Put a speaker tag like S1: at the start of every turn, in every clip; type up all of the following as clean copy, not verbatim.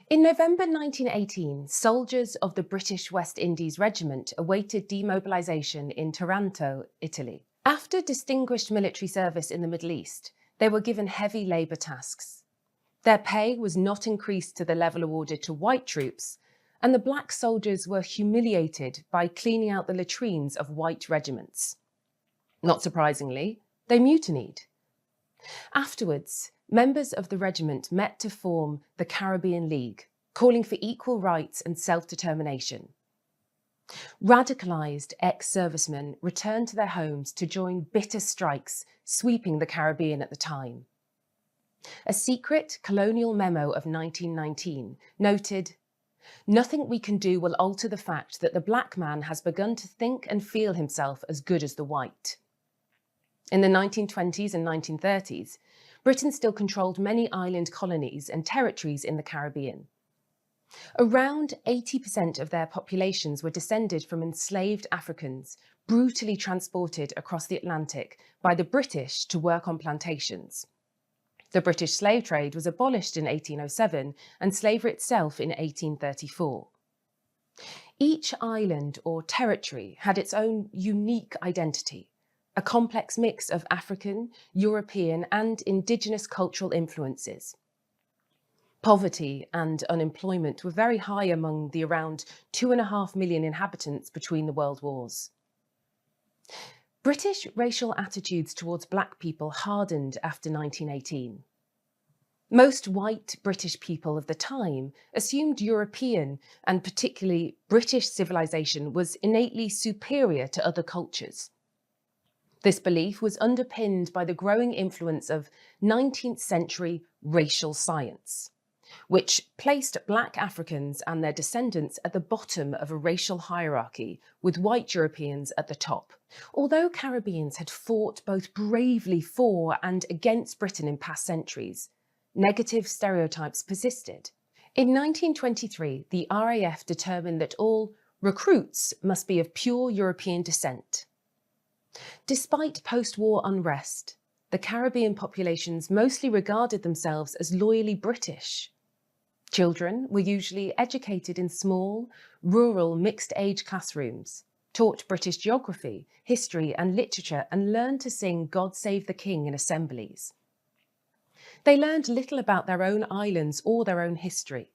S1: In November 1918, soldiers of the British West Indies Regiment awaited demobilisation in Taranto, Italy. After distinguished military service in the Middle East, they were given heavy labour tasks. Their pay was not increased to the level awarded to white troops, and the black soldiers were humiliated by cleaning out the latrines of white regiments. Not surprisingly, they mutinied. Afterwards, members of the regiment met to form the Caribbean League, calling for equal rights and self-determination. Radicalised ex-servicemen returned to their homes to join bitter strikes sweeping the Caribbean at the time. A secret colonial memo of 1919 noted, "Nothing we can do will alter the fact that the black man has begun to think and feel himself as good as the white." In the 1920s and 1930s, Britain still controlled many island colonies and territories in the Caribbean. Around 80% of their populations were descended from enslaved Africans brutally transported across the Atlantic by the British to work on plantations. The British slave trade was abolished in 1807 and slavery itself in 1834. Each island or territory had its own unique identity, a complex mix of African, European and indigenous cultural influences. Poverty and unemployment were very high among the around 2.5 million inhabitants between the world wars. British racial attitudes towards black people hardened after 1918. Most white British people of the time assumed European and particularly British civilization was innately superior to other cultures. This belief was underpinned by the growing influence of 19th century racial science, which placed black Africans and their descendants at the bottom of a racial hierarchy, with white Europeans at the top. Although Caribbeans had fought both bravely for and against Britain in past centuries, negative stereotypes persisted. In 1923, the RAF determined that all recruits must be of pure European descent. Despite post-war unrest, the Caribbean populations mostly regarded themselves as loyally British. Children were usually educated in small, rural, mixed-age classrooms, taught British geography, history and literature, and learned to sing God Save the King in assemblies. They learned little about their own islands or their own history.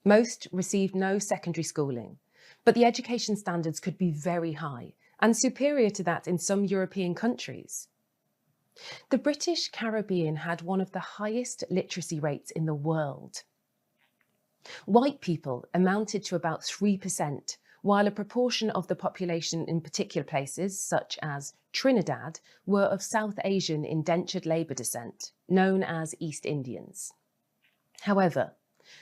S1: Most received no secondary schooling, but the education standards could be very high and superior to that in some European countries. The British Caribbean had one of the highest literacy rates in the world. White people amounted to about 3%, while a proportion of the population in particular places, such as Trinidad, were of South Asian indentured labour descent, known as East Indians. However,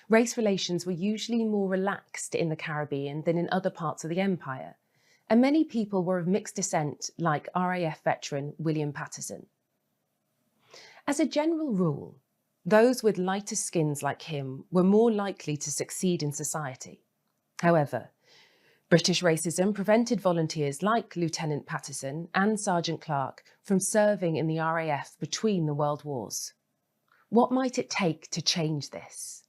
S1: race relations were usually more relaxed in the Caribbean than in other parts of the empire, and many people were of mixed descent, like RAF veteran William Patterson. As a general rule, those with lighter skins like him were more likely to succeed in society. However, British racism prevented volunteers like Lieutenant Patterson and Sergeant Clark from serving in the RAF between the world wars. What might it take to change this?